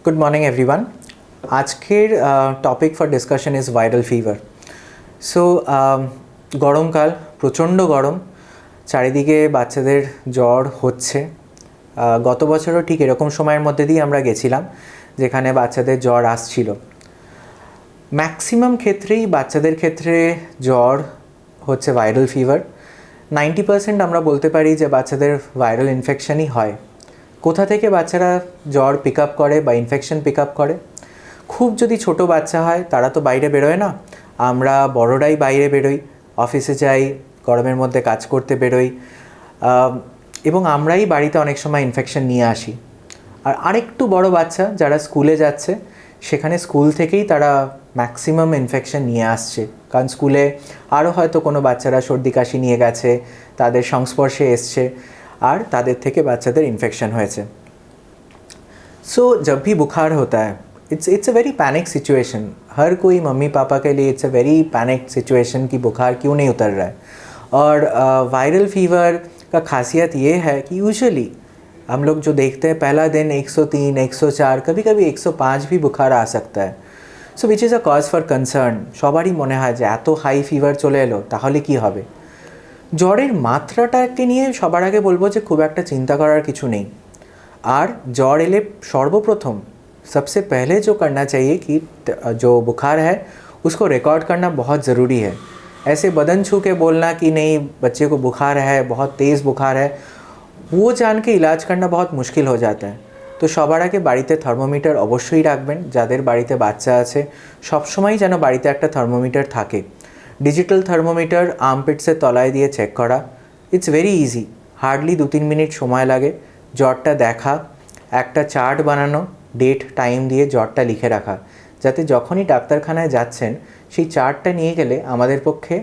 Good morning everyone. আজকের topic for discussion is viral fever. So গরমকাল, প্রচণ্ড গরম, চারিদিকে বাচ্চাদের জ্বর হচ্ছে। গত বছরও ঠিক এরকম সময়ের মধ্যে দিয়ে আমরা গেছিলাম যেখানে বাচ্চাদের জ্বর আসছিল। ম্যাক্সিমাম ক্ষেত্রেই বাচ্চাদের ক্ষেত্রে জ্বর হচ্ছে ভাইরাল ফিভার। 90% আমরা বলতে পারি যে বাচ্চাদের ভাইরাল ইনফেকশনই হয়। কোথা থেকে বাচ্চারা জ্বর পিক আপ করে বা ইনফেকশন পিক আপ করে? খুব যদি ছোট বাচ্চা হয় তারা তো বাইরে বেরোয় না, আমরা বড়রাই বাইরে বেরোই, অফিসে যাই, গরমের মধ্যে কাজ করতে বেরোই, এবং আমরাই বাড়িতে অনেক সময় ইনফেকশন নিয়ে আসি। আর আরেকটু বড় বাচ্চা যারা স্কুলে যাচ্ছে, সেখানে স্কুল থেকেই তারা ম্যাক্সিমাম ইনফেকশন নিয়ে আসছে, কারণ স্কুলে আরও হয়তো কোনো বাচ্চারা সর্দি কাশি নিয়ে গেছে, তাদের সংস্পর্শে এসছে, আর তাদের থেকে বাচ্চাদের ইনফেকশন হয়েছে। सो जब भी बुखार होता है, it's a very panic situation. हर कोई मम्मी पापा के लिए it's a very panic situation कि बुखार क्यों नहीं उतर रहा है। और वायरल फीवर का खासियत ये है कि यूजुअली हम लोग जो देखते हैं पहला दिन 103, 104, कभी कभी 105 भी बुखार आ सकता है। सो विच इज़ अ कज फर कन्सार्न। সবারই মনে হয় যে এত হাই ফিভার চলে এলো, তাহলে কি হবে? জ্বরের মাত্রাটাকে নিয়ে সবার আগে বলবো যে খুব একটা চিন্তা করার কিছু নেই। और জ্বর এলে सर्वप्रथम सबसे पहले जो करना चाहिए कि जो बुखार है उसको रिकॉर्ड करना बहुत ज़रूरी है। ऐसे बदन छू के बोलना कि नहीं बच्चे को बुखार है, बहुत तेज़ बुखार है, वो जान के इलाज करना बहुत मुश्किल हो जाता है। तो সবার আগে বাড়িতে থার্মোমিটার অবশ্যই রাখবেন। যাদের বাড়িতে বাচ্চা আছে সবসময় যেন বাড়িতে একটা থার্মোমিটার থাকে। ডিজিটাল থার্মোমিটার আর্মপিটসের তলায় দিয়ে চেক করা, it's very easy, hardly 2-3 minute সময় লাগে। জ্বরটা দেখা, একটা চার্ট বানানো, ডেট টাইম দিয়ে জ্বরটা লিখে রাখা, যাতে যখনই ডাক্তারখানায় যাচ্ছেন সেই চার্টটা নিয়ে গেলে আমাদের পক্ষে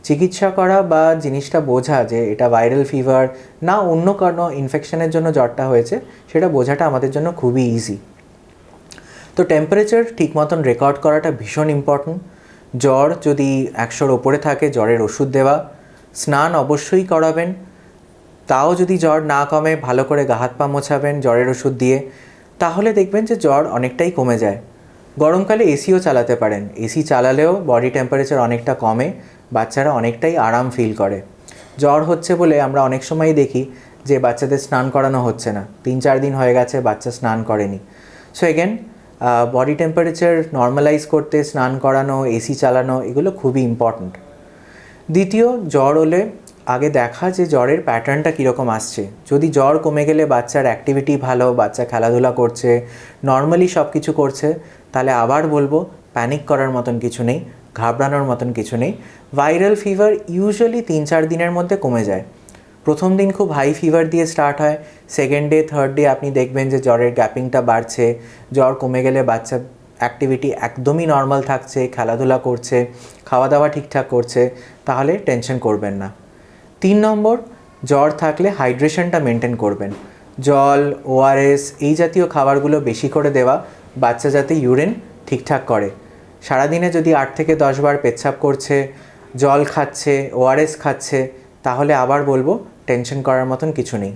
চিকিৎসা করা বা জিনিসটা বোঝা যে এটা ভাইরাল ফিভার না অন্য কোনো ইনফেকশনের জন্য জ্বরটা হয়েছে, সেটা বোঝাটা আমাদের জন্য খুবই ইজি। তো টেম্পারেচার ঠিক মতন রেকর্ড করাটা ভীষণ ইম্পর্ট্যান্ট। জ্বর যদি 100-র ওপরে থাকে জ্বরের ওষুধ দেওয়া, স্নান অবশ্যই করাবেন। তাও যদি জ্বর না কমে ভালো করে গা হাত পা মোছাবেন জ্বরের ওষুধ দিয়ে, তাহলে দেখবেন যে জ্বর অনেকটাই কমে যায়। গরমকালে এসিও চালাতে পারেন, এসি চালালেও বডি টেম্পারেচার অনেকটা কমে, বাচ্চারা অনেকটাই আরাম ফিল করে। জ্বর হচ্ছে বলে আমরা অনেক সময়ই দেখি যে বাচ্চাদের স্নান করানো হচ্ছে না, 3-4 দিন হয়ে গেছে বাচ্চা স্নান করেনি। So again body temperature normalise করতে স্নান করানো, এসি চালানো, এগুলো খুবই ইম্পর্ট্যান্ট। দ্বিতীয়, জ্বর হলে আগে দেখা যে জ্বরের প্যাটার্নটা কীরকম আসছে। যদি জ্বর কমে গেলে বাচ্চার অ্যাক্টিভিটি ভালো, বাচ্চা খেলাধুলা করছে, নর্মালি সব কিছু করছে, তাহলে আবার বলবো প্যানিক করার মতন কিছু নেই, ঘাবড়ানোর মতন কিছু নেই। ভাইরাল ফিভার ইউজুয়ালি 3-4 দিনের মধ্যে কমে যায়। প্রথম দিন খুব হাই ফিভার দিয়ে স্টার্ট হয়, সেকেন্ড ডে, থার্ড ডে আপনি দেখবেন যে জ্বরের গ্যাপিংটা বাড়ছে, জ্বর কমে গেলে বাচ্চা অ্যাক্টিভিটি একদমই নর্মাল থাকছে, খেলাধুলা করছে, খাওয়া দাওয়া ঠিকঠাক করছে, তাহলে টেনশন করবেন না। 3 নম্বর, জ্বর থাকলে হাইড্রেশনটা মেনটেন করবেন। জল, ওআরএস এই জাতীয় খাবারগুলো বেশি করে দেওয়া, বাচ্চা যাতে ইউরিন ঠিকঠাক করে। সারাদিনে যদি 8 থেকে 10 বার পেচ্ছাপ করছে, জল খাচ্ছে, ওআরএস খাচ্ছে, তাহলে আবার বলবো টেনশন করার মতন কিছু নেই।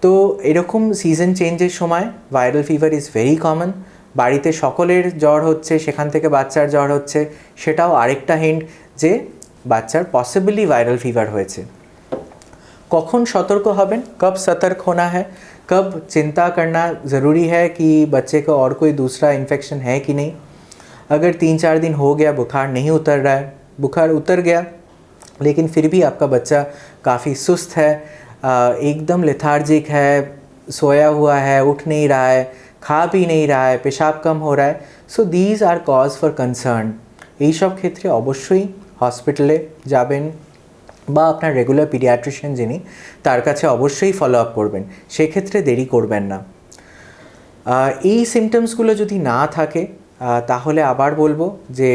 তো এরকম সিজন চেঞ্জের সময় viral fever is very common. বাড়িতে সকলের জ্বর হচ্ছে, সেখান থেকে বাচ্চার জ্বর হচ্ছে, সেটাও আরেকটা হিন্ট যে বাচ্চার পসিবলি वायरल फीवर হয়েছে। कौन सतर्क हबें, कब सतर्क होना है, कब चिंता करना ज़रूरी है कि बच्चे को और कोई दूसरा इन्फेक्शन है कि नहीं। अगर 3-4 दिन हो गया बुखार नहीं उतर रहा है, बुखार उतर गया लेकिन फिर भी आपका बच्चा काफ़ी सुस्त है, एकदम लेथार्जिक है, सोया हुआ है, उठ नहीं रहा है, खा पी नहीं रहा है, पेशाब कम हो रहा है, so these are cause for concern. এই সব ক্ষেত্রে অবশ্যই হসপিটালে যাবেন বা আপনার রেগুলার পিডিয়াট্রিশিয়ান যিনি, তার কাছে অবশ্যই ফলো আপ করবেন, সেক্ষেত্রে দেরি করবেন না। এই সিমটমসগুলো যদি না থাকে তাহলে আবার বলবো যে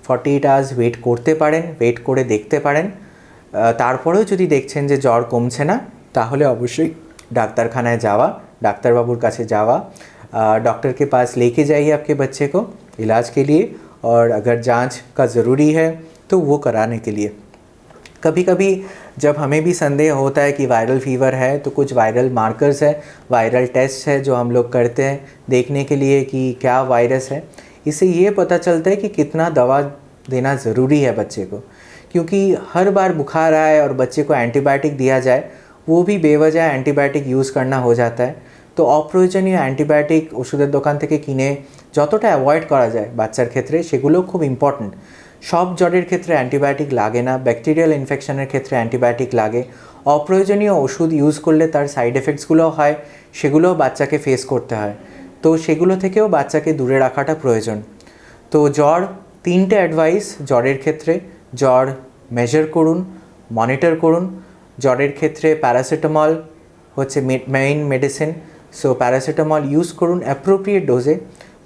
48 আওয়ার্স ওয়েট করতে পারেন, ওয়েট করে দেখতে পারেন। তারপরেও যদি দেখছেন যে জ্বর কমছে না, তাহলে অবশ্যই ডাক্তারখানায় যাওয়া, ডাক্তারবাবুর কাছে যাওয়া, डॉक्टर के पास लेके जाइए आपके बच्चे को इलाज के लिए, और अगर जांच का ज़रूरी है तो वो कराने के लिए। कभी कभी जब हमें भी संदेह होता है कि वायरल फीवर है तो कुछ वायरल मार्कर्स है, वायरल टेस्ट है जो हम लोग करते हैं देखने के लिए कि क्या वायरस है। इससे ये पता चलता है कि कितना दवा देना ज़रूरी है बच्चे को, क्योंकि हर बार बुखार आए और बच्चे को एंटीबायोटिक दिया जाए वो भी बेवजह एंटीबायोटिक यूज़ करना हो जाता है। तो অপ্রয়োজনীয় অ্যান্টিবায়োটিক ওষুধের দোকান থেকে কিনে যতটা অ্যাভয়েড করা যায় বাচ্চার ক্ষেত্রে সেগুলো খুব ইম্পর্ট্যান্ট। সব জ্বরের ক্ষেত্রে অ্যান্টিবায়োটিক লাগে না, ব্যাকটেরিয়াল ইনফেকশনের ক্ষেত্রে অ্যান্টিবায়োটিক লাগে। অপ্রয়োজনীয় ওষুধ ইউজ করলে তার সাইড এফেক্টসগুলোও হয়, সেগুলোও বাচ্চাকে ফেস করতে হয়। তো সেগুলো থেকেও বাচ্চাকে দূরে রাখাটা প্রয়োজন। তো জ্বর, তিনটে অ্যাডভাইস জ্বরের ক্ষেত্রে: জ্বর মেজার করুন, মনিটর করুন। জ্বরের ক্ষেত্রে প্যারাসিটামল হচ্ছে main medicine, so paracetamol use করুন অ্যাপ্রোপ্রিয়েট ডোজে।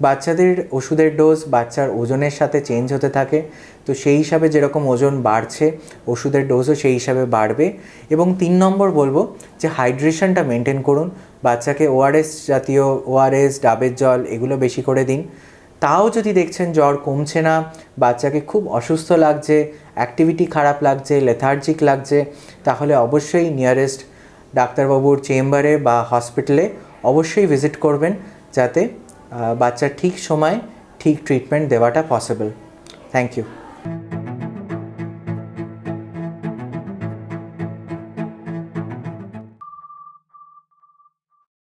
বাচ্চাদের ওষুধের ডোজ বাচ্চার ওজনের সাথে চেঞ্জ হতে থাকে, তো সেই হিসাবে যেরকম ওজন বাড়ছে ওষুধের ডোজও সেই হিসাবে বাড়বে। এবং 3 নম্বর বলবো যে হাইড্রেশনটা মেনটেন করুন। বাচ্চাকে ওআরএস জাতীয়, ওআরএস, ডাবের জল এগুলো বেশি করে দিন। তাও যদি দেখছেন জ্বর কমছে না, বাচ্চাকে খুব অসুস্থ লাগছে, অ্যাক্টিভিটি খারাপ লাগছে, লেথার্জিক লাগছে, তাহলে অবশ্যই নিয়ারেস্ট ডাক্তারবাবুর চেম্বারে বা হসপিটালে অবশ্যই ভিজিট করবেন, যাতে বাচ্চার ঠিক সময় ঠিক ট্রিটমেন্ট দেওয়াটা পসিবল। Thank you.